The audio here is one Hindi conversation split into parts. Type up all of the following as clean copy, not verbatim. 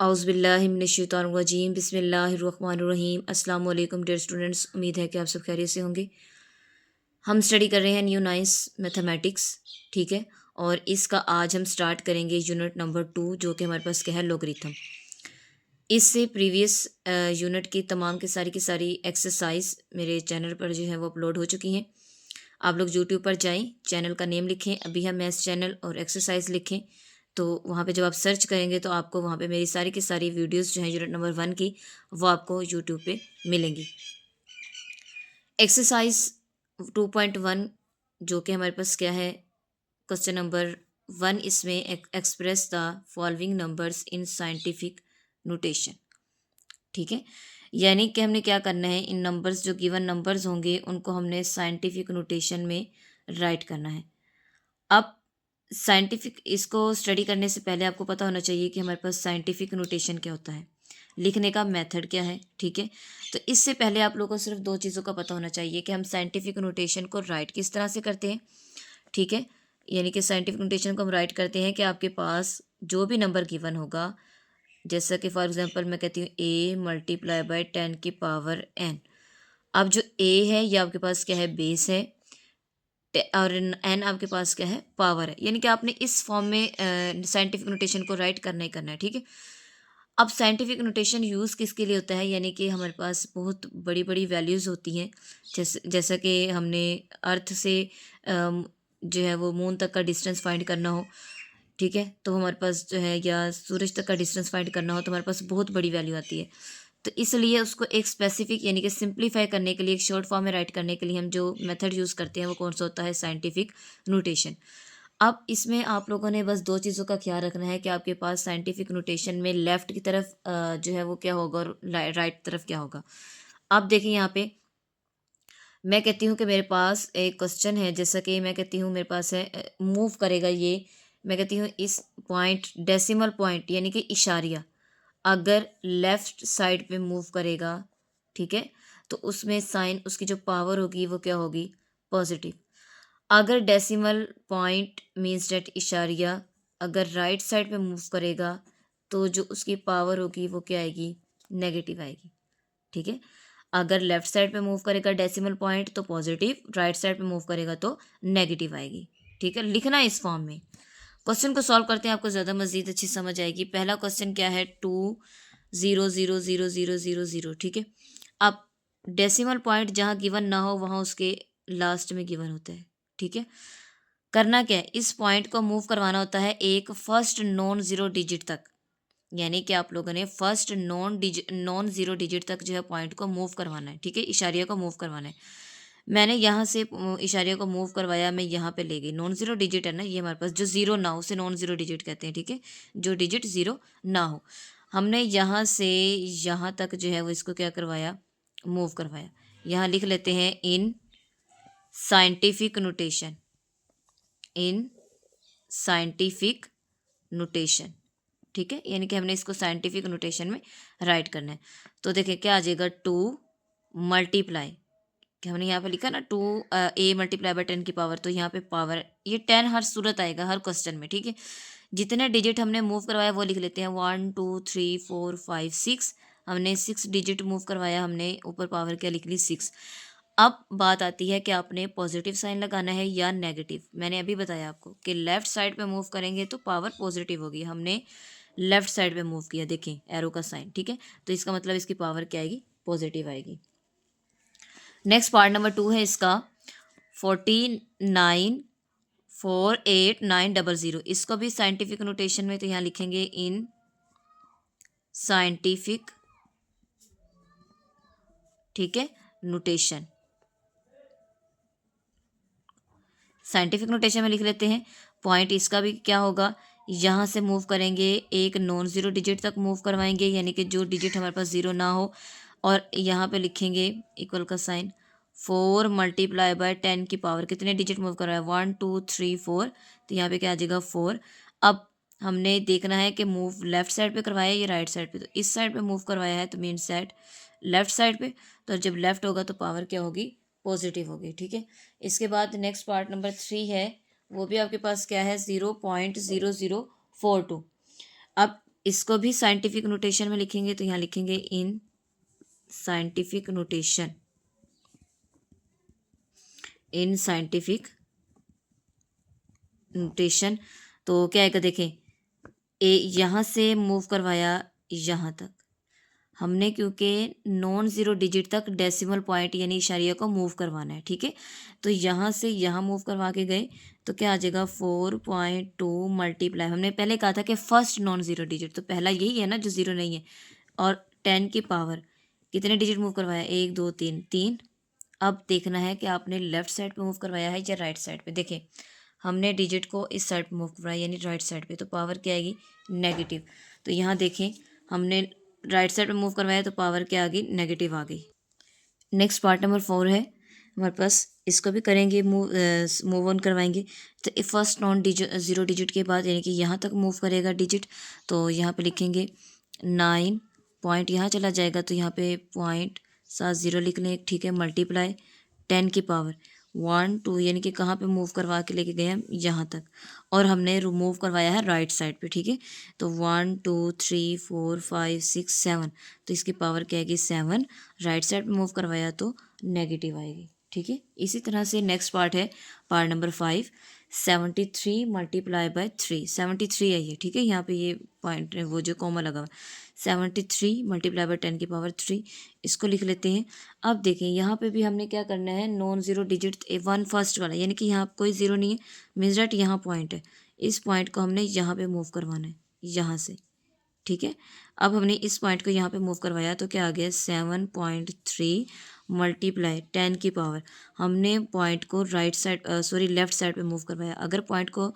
औज़ुबिल्लाहिमिनश्शैतानिर्रजीम बिस्मिल्लाहिर्रहमानिर्रहीम। अस्सलाम वालेकुम डियर स्टूडेंट्स, उम्मीद है कि आप सब खैरियत से होंगे। हम स्टडी कर रहे हैं न्यू नाइस मैथमेटिक्स, ठीक है। और इसका आज हम स्टार्ट करेंगे यूनिट नंबर 2, जो कि हमारे पास क्या है, लोगरिथम। इससे प्रीवियस यूनिट की सारी एक्सरसाइज मेरे चैनल पर जो है वो अपलोड हो चुकी हैं। आप लोग यूट्यूब पर जाएं, चैनल का नेम लिखें, अभी हम मैथ्स चैनल और एक्सरसाइज लिखें, तो वहाँ पे जब आप सर्च करेंगे तो आपको वहाँ पे मेरी की सारी वीडियोस जो हैं यूनिट नंबर 1 की, वो आपको यूट्यूब पे मिलेंगी। एक्सरसाइज 2.1 जो कि हमारे पास क्या है, क्वेश्चन नंबर 1, इसमें express the following numbers in scientific notation, ठीक है। यानी कि हमने क्या करना है, इन नंबर्स जो गिवन नंबर्स होंगे उनको हमने साइंटिफिक नोटेशन में राइट करना है। अब साइंटिफिक इसको स्टडी करने से पहले आपको पता होना चाहिए कि हमारे पास साइंटिफिक नोटेशन क्या होता है, लिखने का मेथड क्या है, ठीक है। तो इससे पहले आप लोगों को सिर्फ 2 चीज़ों का पता होना चाहिए कि हम साइंटिफिक नोटेशन को राइट किस तरह से करते हैं, ठीक है। यानी कि साइंटिफिक नोटेशन को हम राइट करते हैं कि आपके पास जो भी नंबर गिवन होगा, जैसा कि फॉर एग्जांपल मैं कहती हूँ a मल्टीप्लाई बाय 10 की पावर n। अब जो a है ये आपके पास क्या है, बेस है, और n आपके पास क्या है, पावर है। यानी कि आपने इस फॉर्म में साइंटिफिक नोटेशन को राइट करना ही करना है, ठीक है। अब साइंटिफिक नोटेशन यूज़ किसके लिए होता है, यानी कि हमारे पास बहुत बड़ी बड़ी वैल्यूज़ होती हैं, जैसा कि हमने अर्थ से जो है वो मून तक का डिस्टेंस फाइंड करना हो, ठीक है। तो हमारे पास जो है, या सूरज तक का डिस्टेंस फाइंड करना हो, तो हमारे पास बहुत बड़ी वैल्यू आती है। तो इसलिए उसको एक स्पेसिफिक यानी कि सिंप्लीफाई करने के लिए, एक शॉर्ट फॉर्म में राइट करने के लिए हम जो मेथड यूज़ करते हैं वो कौन सा होता है, साइंटिफिक नोटेशन। अब इसमें आप लोगों ने बस 2 चीज़ों का ख्याल रखना है कि आपके पास साइंटिफिक नोटेशन में लेफ़्ट की तरफ जो है वो क्या होगा और राइट तरफ क्या होगा। अब देखिए यहाँ पे मैं कहती हूँ कि मेरे पास एक क्वेश्चन है, जैसा कि मैं कहती हूँ मेरे पास है, मूव करेगा ये, मैं कहती हूँ इस पॉइंट, डेसिमल पॉइंट यानी कि इशारिया अगर लेफ़्ट साइड पे मूव करेगा, ठीक है, तो उसमें साइन, उसकी जो पावर होगी वो क्या होगी, पॉजिटिव। अगर डेसिमल पॉइंट मीन्स डेट इशारिया अगर राइट साइड पे मूव करेगा, तो जो उसकी पावर होगी वो क्या आएगी, नेगेटिव आएगी, ठीक है। अगर लेफ्ट साइड पे मूव करेगा डेसिमल पॉइंट तो पॉजिटिव, राइट साइड पे मूव करेगा तो नेगेटिव आएगी, ठीक है। लिखना है इस फॉर्म में। क्वेश्चन को सॉल्व करते हैं, आपको ज़्यादा मज़ीद अच्छी समझ आएगी। पहला क्वेश्चन क्या है, 2 0 0 0 0 0 0, ठीक है। अब डेसिमल पॉइंट जहाँ गिवन ना हो वहाँ उसके लास्ट में गिवन होता है, ठीक है। करना क्या है, इस पॉइंट को मूव करवाना होता है एक फर्स्ट नॉन ज़ीरो डिजिट तक, यानी कि आप लोगों ने फर्स्ट नॉन ज़ीरो डिजिट तक जो है पॉइंट को मूव करवाना है, ठीक है, इशारिया को मूव करवाना है। मैंने यहाँ से इशारिया को मूव करवाया, मैं यहाँ पे ले गई, नॉन ज़ीरो डिजिट है ना ये हमारे पास, जो ज़ीरो ना हो उसे नॉन ज़ीरो डिजिट कहते हैं, ठीक है, जो डिजिट ज़ीरो ना हो। हमने यहाँ से यहाँ तक जो है वो इसको क्या करवाया, मूव करवाया। यहाँ लिख लेते हैं इन साइंटिफिक नोटेशन, इन साइंटिफिक नोटेशन, ठीक है। यानी कि हमने इसको साइंटिफिक नोटेशन में राइट करना है। तो देखिए क्या आ जाएगा, 2 मल्टीप्लाई, कि हमने यहाँ पे लिखा ना 2 a मल्टीप्लाई बाय 10 की पावर, तो यहाँ पे पावर ये 10 हर सूरत आएगा हर क्वेश्चन में, ठीक है। जितने डिजिट हमने मूव करवाया वो लिख लेते हैं, 1 2 3 4 5 6, हमने 6 डिजिट मूव करवाया, हमने ऊपर पावर क्या लिख ली, 6। अब बात आती है कि आपने पॉजिटिव साइन लगाना है या नेगेटिव। मैंने अभी बताया आपको कि लेफ्ट साइड पे मूव करेंगे तो पावर पॉजिटिव होगी, हमने लेफ्ट साइड पे मूव किया, देखें एरो का साइन, ठीक है। तो इसका मतलब इसकी पावर क्या आएगी, पॉजिटिव आएगी। नेक्स्ट पार्ट नंबर 2 है इसका, 49,48,900, इसको भी साइंटिफिक नोटेशन में, तो यहाँ लिखेंगे इन साइंटिफिक, ठीक है, नोटेशन, साइंटिफिक नोटेशन में लिख लेते हैं। पॉइंट इसका भी क्या होगा, यहाँ से मूव करेंगे एक नॉन ज़ीरो डिजिट तक मूव करवाएंगे, यानी कि जो डिजिट हमारे पास ज़ीरो ना हो, और यहाँ पे लिखेंगे इक्वल का साइन, 4 मल्टीप्लाई बाय 10 की पावर, कितने डिजिट मूव करवाए, 1 2 3 4, तो यहाँ पे क्या आ जाएगा, 4। अब हमने देखना है कि मूव लेफ्ट साइड पे करवाया या राइट साइड पे, तो इस साइड पे मूव करवाया है तो मीन सेट लेफ्ट साइड पे, तो जब लेफ्ट होगा तो पावर क्या होगी, पॉजिटिव होगी, ठीक है। इसके बाद नेक्स्ट पार्ट नंबर 3 है, वो भी आपके पास क्या है, 0.0042। अब इसको भी साइंटिफिक नोटेशन में लिखेंगे तो यहाँ लिखेंगे इन साइंटिफिक नोटेशन, इन साइंटिफिक नोटेशन। तो क्या आएगा देखें, ए यहाँ से मूव करवाया यहाँ तक हमने, क्योंकि नॉन ज़ीरो डिजिट तक डेसिमल पॉइंट यानी इशारिया को मूव करवाना है, ठीक है। तो यहाँ से यहाँ मूव करवा के गए तो क्या आ जाएगा 4.2 मल्टीप्लाई, हमने पहले कहा था कि फर्स्ट नॉन ज़ीरो डिजिट, तो पहला यही है ना जो ज़ीरो नहीं है। और 10 की पावर कितने डिजिट मूव करवाया, 1 2 3 3। अब देखना है कि आपने लेफ्ट साइड पे मूव करवाया है या राइट साइड पे। देखें हमने डिजिट को इस साइड पे मूव करवाया यानी राइट साइड पे, तो पावर क्या आएगी, नेगेटिव। तो यहाँ देखें हमने राइट साइड पे मूव करवाया तो पावर क्या आ गई, नेगेटिव आ गई। नेक्स्ट पार्ट नंबर 4 है हमारे पास, इसको भी करेंगे, मूव ऑन करवाएंगे। तो first non digit zero digit के बाद यानी कि यहाँ तक मूव करेगा डिजिट, तो यहाँ पे लिखेंगे 9 पॉइंट, यहाँ चला जाएगा तो यहाँ पे 0.70 लिख लें, ठीक है। मल्टीप्लाई 10 की पावर 1 2 यानी कि कहाँ पे मूव करवा के लेके गए हम, यहाँ तक। और हमने रिमूव करवाया है राइट साइड पे, ठीक है। तो 1 2 3 4 5 6 7, तो इसकी पावर क्या आएगी 7। राइट साइड पे मूव करवाया तो नेगेटिव आएगी, ठीक है। इसी तरह से नेक्स्ट पार्ट है पार्ट नंबर 5, 73 मल्टीप्लाई बाय 3, 73 है ये, ठीक है। यहाँ पे ये पॉइंट वो जो कॉमा लगा हुआ 73 मल्टीप्लाई बाय 10 की पावर 3, इसको लिख लेते हैं। अब देखें यहाँ पे भी हमने क्या करना है, नॉन ज़ीरो डिजिट 1 फर्स्ट वाला यानी कि यहाँ कोई ज़ीरो नहीं है, मीन्स डैट यहाँ पॉइंट है, इस पॉइंट को हमने यहाँ पे मूव करवाना है यहाँ से, ठीक है। अब हमने इस पॉइंट को यहाँ पे मूव करवाया तो क्या आ गया 7.3 मल्टीप्लाई 10 की पावर, हमने पॉइंट को राइट साइड लेफ्ट साइड पे मूव करवाया। अगर पॉइंट को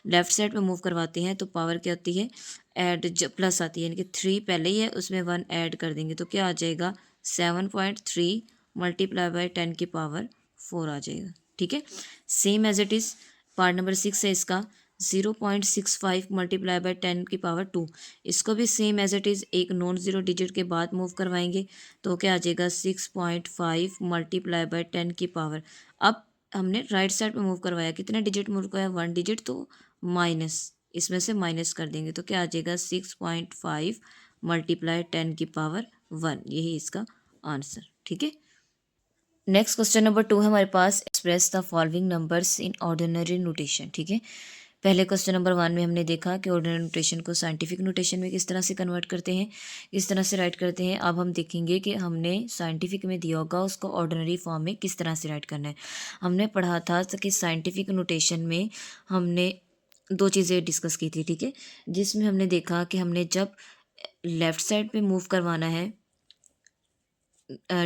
लेफ्ट साइड पे मूव करवाते हैं तो पावर क्या होती है, ऐड प्लस आती है, यानी कि 3 पहले ही है उसमें 1 ऐड कर देंगे तो क्या आ जाएगा 7.3 मल्टीप्लाई बाय 10 की पावर 4 आ जाएगा, ठीक है। Same as it is part number 6 है इसका, 0.65 मल्टीप्लाई बाय 10 की पावर 2, इसको भी सेम एज इट इज़ एक नॉन ज़ीरो डिजिट के बाद मूव करवाएंगे तो क्या आ जाएगा 6.5 मल्टीप्लाई बाय 10 की पावर। अब हमने राइट साइड पे मूव करवाया, कितने डिजिट मूव करवाया, 1 डिजिट, तो माइनस, इसमें से माइनस कर देंगे तो क्या आ जाएगा 6.5 मल्टीप्लाई 10 की पावर 1, यही इसका आंसर, ठीक है। नेक्स्ट क्वेश्चन नंबर 2 है हमारे पास, express the following numbers in ordinary notation, ठीक है। पहले क्वेश्चन नंबर 1 में हमने देखा कि ऑर्डिनरी नोटेशन को साइंटिफिक नोटेशन में किस तरह से कन्वर्ट करते हैं, किस तरह से राइट करते हैं। अब हम देखेंगे कि हमने साइंटिफिक में दिया होगा उसको ऑर्डिनरी फॉर्म में किस तरह से राइट करना है। हमने पढ़ा था कि साइंटिफिक नोटेशन में हमने दो चीज़ें डिस्कस की थी, ठीक है, जिसमें हमने देखा कि हमने जब लेफ़्ट साइड पे मूव करवाना है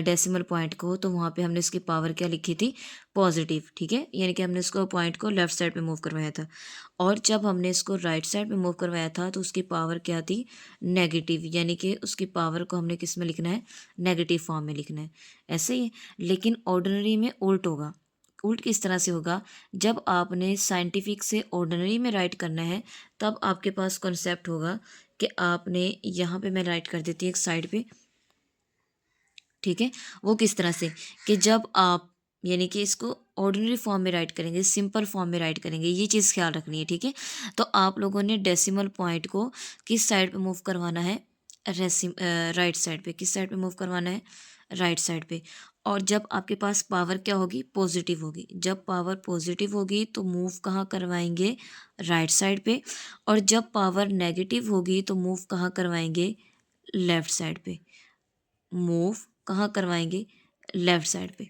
डेसिमल पॉइंट को, तो वहाँ पे हमने इसकी पावर क्या लिखी थी, पॉजिटिव, ठीक है, यानी कि हमने इसको पॉइंट को लेफ़्ट साइड पे मूव करवाया था। और जब हमने इसको राइट साइड पे मूव करवाया था तो उसकी पावर क्या थी, नेगेटिव, यानी कि उसकी पावर को हमने किस में लिखना है, नेगेटिव फॉर्म में लिखना है, ऐसे ही। लेकिन ऑर्डिनरी में उल्ट होगा। उल्ट किस तरह से होगा, जब आपने साइंटिफिक से ऑर्डिनरी में राइट करना है तब आपके पास कॉन्सेप्ट होगा कि आपने यहाँ पे मैं राइट कर देती हूँ एक साइड पे, ठीक है। वो किस तरह से कि जब आप यानी कि इसको ऑर्डिनरी फॉर्म में राइट करेंगे, सिंपल फॉर्म में राइट करेंगे, ये चीज़ ख्याल रखनी है, ठीक है। तो आप लोगों ने डेसिमल पॉइंट को किस साइड पे मूव करवाना है, राइट साइड पे, किस साइड पे मूव करवाना है, राइट साइड पे। और जब आपके पास पावर क्या होगी, पॉजिटिव होगी, जब पावर पॉजिटिव होगी तो मूव कहाँ करवाएंगे, राइट साइड पे। और जब पावर नेगेटिव होगी तो मूव कहाँ करवाएंगे, लेफ्ट साइड पे। मूव कहाँ करवाएंगे, लेफ्ट साइड पे।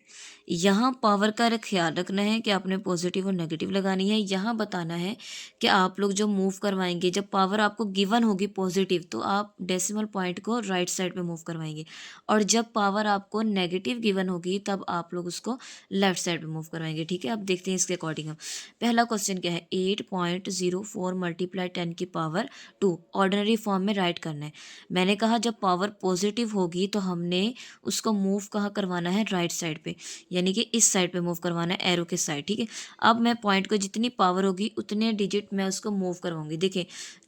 यहाँ पावर का ख्याल रखना है कि आपने पॉजिटिव और नेगेटिव लगानी है। यहाँ बताना है कि आप लोग जो मूव करवाएंगे, जब पावर आपको गिवन होगी पॉजिटिव तो आप डेसिमल पॉइंट को राइट साइड पे मूव करवाएंगे, और जब पावर आपको नेगेटिव गिवन होगी तब आप लोग उसको लेफ्ट साइड पे मूव करवाएंगे, ठीक है। अब देखते हैं इसके अकॉर्डिंग। हम पहला क्वेश्चन क्या है, 8.04 मल्टीप्लाई 10 की पावर 2 ऑर्डिनरी फॉर्म में राइट करना है। मैंने कहा जब पावर पॉजिटिव होगी तो हमने उसको मूव कहाँ करवाना है, राइट साइड पे, यानी कि इस साइड पे मूव करवाना है, एरो के साइड, ठीक है। अब मैं पॉइंट को जितनी पावर होगी उतने डिजिट मैं उसको मूव करवाऊंगी। देखिए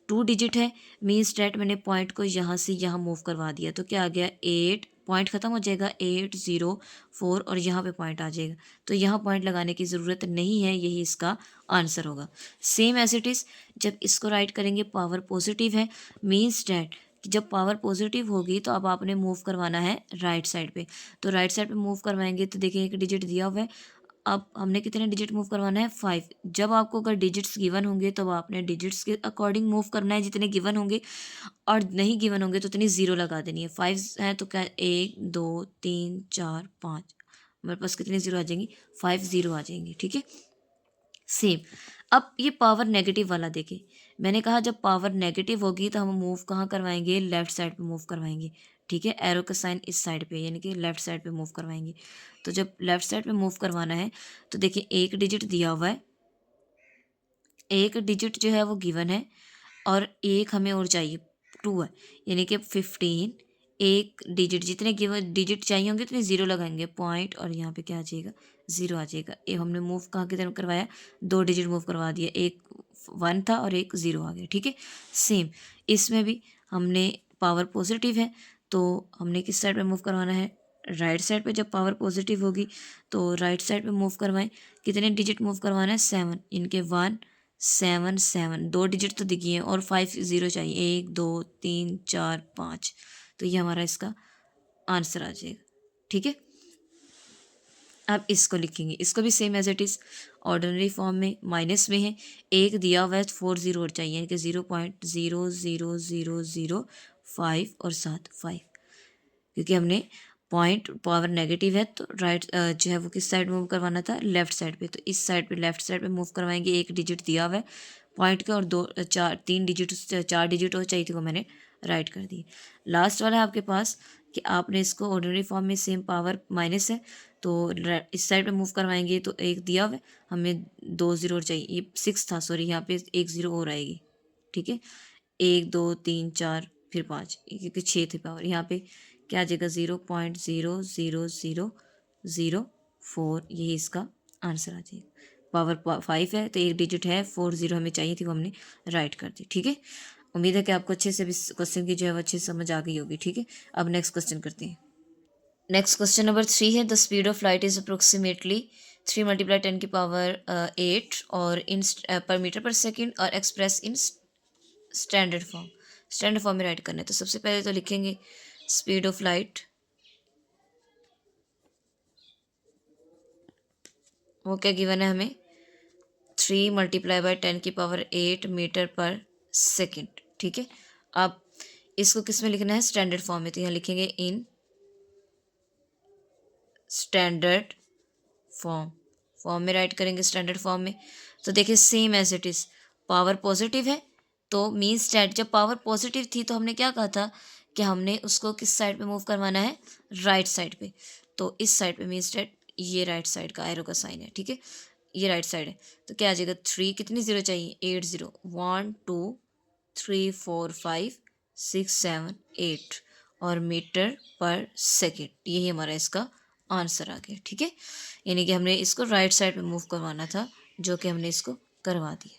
2 डिजिट है, मीन्स डैट मैंने पॉइंट को यहाँ से यहाँ मूव करवा दिया तो क्या आ गया पॉइंट ख़त्म हो जाएगा 804 और यहाँ पे पॉइंट आ जाएगा, तो यहाँ पॉइंट लगाने की ज़रूरत नहीं है, यही इसका आंसर होगा। सेम एज इट इज़ जब इसको राइट करेंगे पावर पॉजिटिव है, मीन्स डैट कि जब पावर पॉजिटिव होगी तो अब आपने मूव करवाना है राइट साइड पे, तो राइट साइड पे मूव करवाएंगे तो देखिए एक डिजिट दिया हुआ है, अब हमने कितने डिजिट मूव करवाना है 5। जब आपको अगर डिजिट्स गिवन होंगे तो आपने डिजिट्स के अकॉर्डिंग मूव करना है जितने गिवन होंगे, और नहीं गिवन होंगे तो उतनी ज़ीरो लगा देनी है। 5 है तो क्या 1 2 3 4 5, हमारे पास कितनी ज़ीरो आ जाएंगी 5 ज़ीरो आ जाएंगी, ठीक है। सेम अब ये पावर नेगेटिव वाला देखें, मैंने कहा जब पावर नेगेटिव होगी तो हम मूव कहाँ करवाएंगे, लेफ्ट साइड पे मूव करवाएंगे, ठीक है। एरो का साइन इस साइड पे यानी कि लेफ्ट साइड पे मूव करवाएंगे। तो जब लेफ्ट साइड पे मूव करवाना है तो देखिए एक डिजिट दिया हुआ है, एक डिजिट जो है वो गिवन है और एक हमें और चाहिए 2 है, यानी कि 15, एक डिजिट जितने गिवन डिजिट चाहिए होंगे उतने ज़ीरो लगाएंगे पॉइंट, और यहाँ पे क्या आ जाएगा ज़ीरो आ जाएगा। ये हमने मूव कहाँ की तरफ करवाया, 2 डिजिट मूव करवा दिया, एक 1 था और एक 0 आ गया, ठीक है। सेम इसमें भी हमने पावर पॉजिटिव है तो हमने किस साइड पे मूव करवाना है, राइट साइड पे। जब पावर पॉजिटिव होगी तो राइट साइड पे मूव करवाएं, कितने डिजिट मूव करवाना है 7, इनके 1 7 7, 2 डिजिट तो दिखी है और 5 ज़ीरो चाहिए, 1 2 3 4 5, तो ये हमारा इसका आंसर आ जाएगा, ठीक है। अब इसको लिखेंगे, इसको भी same as it is ordinary form में माइनस में है, एक दिया हुआ है 4 ज़ीरो और चाहिए, यानी कि 0.00005 और 7 5, क्योंकि हमने पॉइंट पावर नेगेटिव है तो राइट जो है वो किस साइड मूव करवाना था, लेफ्ट साइड पे, तो इस साइड पे लेफ्ट साइड पे मूव करवाएंगे। एक डिजिट दिया हुआ है पॉइंट का और 3 डिजिट 4 डिजिट और चाहिए थी वो मैंने राइट कर दी। लास्ट वाला है आपके पास कि आपने इसको ऑर्डिनरी फॉर्म में सेम पावर माइनस है तो इस साइड पे मूव करवाएंगे, तो एक दिया हुआ है हमें 2 ज़ीरो और चाहिए, ये 6 था सॉरी, यहाँ पे 1 ज़ीरो और आएगी, ठीक है। 1 2 3 4 फिर 5, क्योंकि 6 थी पावर, यहाँ पे क्या आ जाएगा 0.00004, यही इसका आंसर आ जाएगा। पावर 5 है तो एक डिजिट है 4 ज़ीरो हमें चाहिए थी वो हमने राइट कर दी, ठीक है। उम्मीद है कि आपको अच्छे से इस क्वेश्चन की जो है वो अच्छे से समझ आ गई होगी, ठीक है। अब नेक्स्ट क्वेश्चन करते हैं। नेक्स्ट क्वेश्चन नंबर 3 है the speed of light is approximately 3 multiply 10 की पावर 8 और इन पर मीटर पर सेकेंड और express in standard form. Standard form में राइट करना है, तो सबसे पहले तो लिखेंगे स्पीड ऑफ लाइट, वो क्या गिवन है हमें 3 मल्टीप्लाई बाय 10 की पावर 8 मीटर पर सेकेंड, ठीक है। अब इसको किस में लिखना है, स्टैंडर्ड फॉर्म में, तो यहाँ लिखेंगे इन स्टैंडर्ड फॉर्म, फॉर्म में राइट करेंगे स्टैंडर्ड फॉर्म में। तो देखिए same as it is power positive है तो मीन्स डैट जब पावर पॉजिटिव थी तो हमने क्या कहा था कि हमने उसको किस साइड पे मूव करवाना है, राइट साइड पे, तो इस साइड पे मीन्स डैट ये राइट साइड का एरो का साइन है, ठीक है, ये राइट साइड है। तो क्या आ जाएगा 3, कितनी ज़ीरो चाहिए 8 ज़ीरो, 1 2 3 4 5 6 7 8 और मीटर पर सेकेंड, यही हमारा इसका आंसर आ गया, ठीक है। यानी कि हमने इसको राइट साइड पे मूव करवाना था जो कि हमने इसको करवा दिया।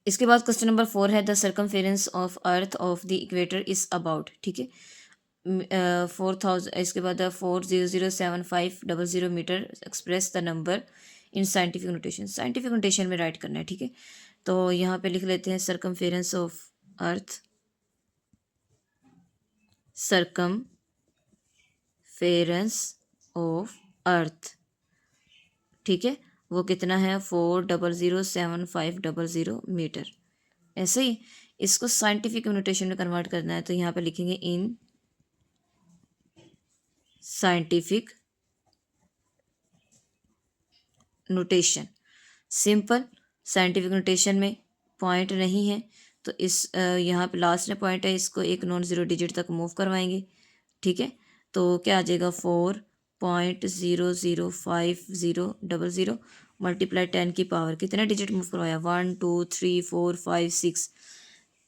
इसके बाद क्वेश्चन नंबर 4 है the circumference of earth of the equator is about, ठीक है। 4000, इसके बाद 4007500 metre, express the number in scientific notation, scientific notation में राइट करना है, ठीक है। तो यहाँ पे लिख लेते हैं circumference of earth, circumference of अर्थ, ठीक है, वो कितना है 4007500 मीटर। ऐसे ही इसको साइंटिफिक नोटेशन में कन्वर्ट करना है, तो यहाँ पे लिखेंगे इन scientific notation. Simple scientific notation में पॉइंट नहीं है तो इस यहाँ पे लास्ट में पॉइंट है, इसको एक नॉन ज़ीरो डिजिट तक मूव करवाएंगे, ठीक है। तो क्या आ जाएगा 4.00500 मल्टीप्लाई 10 की पावर, कितना डिजिट मूव करवाया 1 2 3 4 5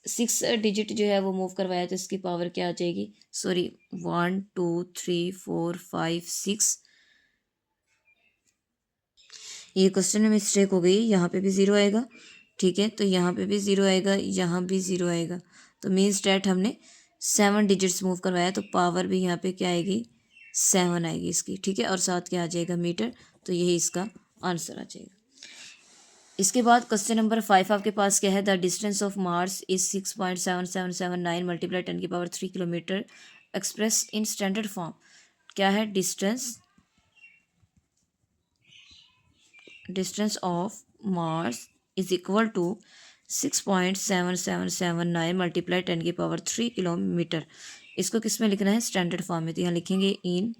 6 डिजिट जो है वो मूव करवाया, तो इसकी पावर क्या आ जाएगी, सॉरी 1 2 3 4 5 6, ये क्वेश्चन में मिस्टेक हो गई, यहाँ पे भी ज़ीरो आएगा, ठीक है, तो यहाँ पे भी ज़ीरो आएगा, यहाँ भी ज़ीरो आएगा, तो मीन्स डैट हमने 7 डिजिट्स मूव करवाया तो पावर भी यहाँ पे क्या आएगी, 7 आएगी इसकी, ठीक है। और साथ क्या आ जाएगा, मीटर। तो यही इसका आंसर आ जाएगा। इसके बाद क्वेश्चन नंबर 5 आपके पास क्या है, the distance of Mars is 6.7779 multiply 10⁻³ kilometre express in standard form. क्या है, distance of Mars is equal to 6.7779 multiply 10⁻³ kilometre. इसको किस में लिखना है, स्टैंडर्ड फॉर्म में। तो यहाँ लिखेंगे in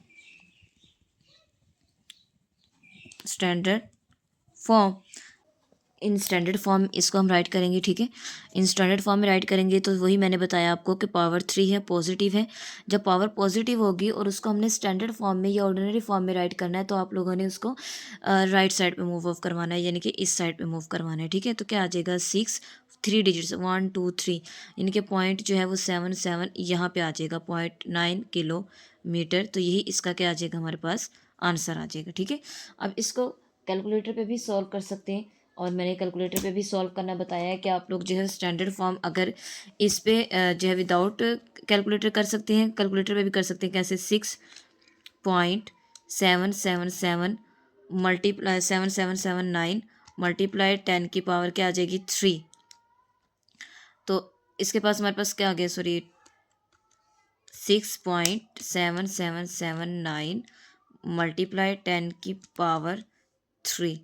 standard form. In standard form इसको हम राइट करेंगे, ठीक है। इन स्टैंडर्ड फॉर्म में राइट करेंगे तो वही मैंने बताया आपको कि पावर 3 है, पॉजिटिव है। जब पावर पॉजिटिव होगी और उसको हमने स्टैंडर्ड फॉर्म में या ऑर्डिनरी फॉर्म में राइट करना है तो आप लोगों ने उसको राइट साइड पे मूव ऑफ करवाना है, यानी कि इस साइड पे मूव करवाना है, ठीक है। तो क्या आ जाएगा, 6 3 डिजिट्स 1 2 3, यानी कि पॉइंट जो है वो 7 यहाँ पे आ जाएगा, 0.9 किलोमीटर। तो यही इसका क्या आ जाएगा, हमारे पास आंसर आ जाएगा, ठीक है। अब इसको कैलकुलेटर पे भी सॉल्व कर सकते हैं, और मैंने कैलकुलेटर पे भी सॉल्व करना बताया है कि आप लोग जो है स्टैंडर्ड फॉर्म अगर इस पे जो है विदाउट कैलकुलेटर कर सकते हैं, कैलकुलेटर पे भी कर सकते हैं। कैसे, 6.777 मल्टीप्लाई 7779 मल्टीप्लाई 10 की पावर क्या आ जाएगी, 3। तो इसके पास हमारे पास क्या आ गया, सॉरी 6.7779 मल्टीप्लाई 10 की पावर 3।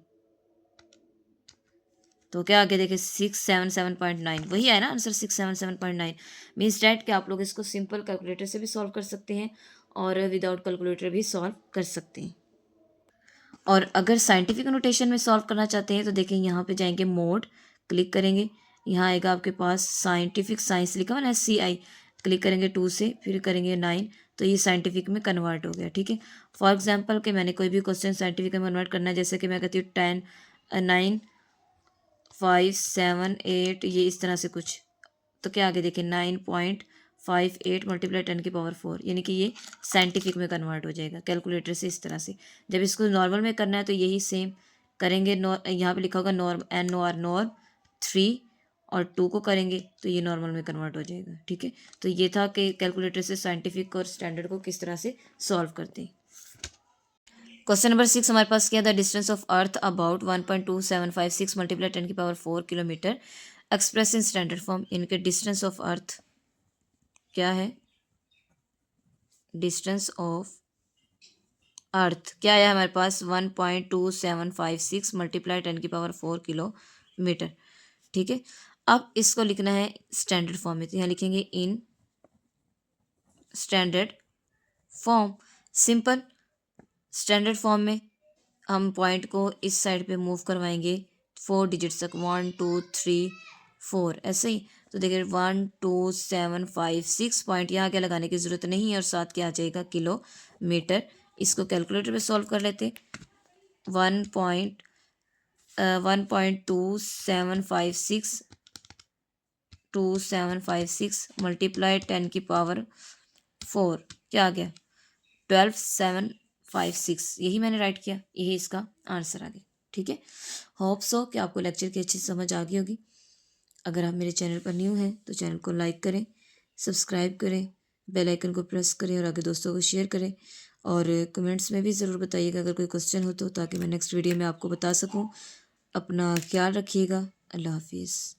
तो क्या आगे देखिए, 677.9 वही है ना आंसर, 677.9। मीन्स डैट कि आप लोग इसको सिंपल कैलकुलेटर से भी सॉल्व कर सकते हैं और विदाउट कैलकुलेटर भी सॉल्व कर सकते हैं। और अगर साइंटिफिक नोटेशन में सॉल्व करना चाहते हैं तो देखिए यहाँ पे जाएंगे, मोड क्लिक करेंगे, यहाँ आएगा आपके पास साइंटिफिक, साइंस लिखा हुआ ना, CI, क्लिक करेंगे 2 से, फिर करेंगे 9, तो ये साइंटिफिक में कन्वर्ट हो गया, ठीक है। फॉर एग्जाम्पल कि मैंने कोई भी क्वेश्चन साइंटिफिक में कन्वर्ट करना है, जैसे कि मैं कहती हूँ 10 9 5 7 8, ये इस तरह से कुछ, तो क्या आगे देखिए 9.58 मल्टीप्लाई 10 की पावर 4, यानी कि ये साइंटिफिक में कन्वर्ट हो जाएगा कैलकुलेटर से इस तरह से। जब इसको नॉर्मल में करना है तो यही सेम करेंगे, यहाँ पे लिखा होगा नॉर्म, NOR नॉर्म 3 और 2 को करेंगे तो ये नॉर्मल में कन्वर्ट हो जाएगा, ठीक है। तो ये था कि कैलकुलेटर से साइंटिफिक और स्टैंडर्ड को किस तरह से सॉल्व करते हैं। क्वेश्चन नंबर 6 हमारे पास क्या, the distance of earth about 1.2756 multiply 10 की power 4 kilometre express in standard form. इनके डिस्टेंस ऑफ अर्थ क्या है, डिस्टेंस ऑफ अर्थ क्या है हमारे पास, 1.2756 मल्टीप्लाई 10 की पावर 4 किलोमीटर, ठीक है। अब इसको लिखना है स्टैंडर्ड फॉर्म में, तो यहाँ लिखेंगे in standard form. Simple, standard form में हम पॉइंट को इस साइड पे मूव करवाएंगे 4 डिजिट्स तक, 1 2 3 4, ऐसे ही। तो देखिए 12756 पॉइंट, यहाँ क्या लगाने की ज़रूरत नहीं है, और साथ क्या आ जाएगा, किलोमीटर। इसको कैलकुलेटर पे सॉल्व कर लेते, 1.2756 मल्टीप्लाई 10 की पावर 4, क्या आ गया, 12756, यही मैंने राइट किया, यही इसका आंसर आ गया, ठीक है। होप सो कि आपको लेक्चर की अच्छी समझ आ गई होगी। अगर आप मेरे चैनल पर न्यू हैं तो चैनल को लाइक करें, सब्सक्राइब करें, बेल आइकन को प्रेस करें और आगे दोस्तों को शेयर करें। और कमेंट्स में भी ज़रूर बताइएगा अगर कोई क्वेश्चन हो तो, ताकि मैं नेक्स्ट वीडियो में आपको बता सकूं। अपना ख्याल रखिएगा। अल्लाह हाफिज़।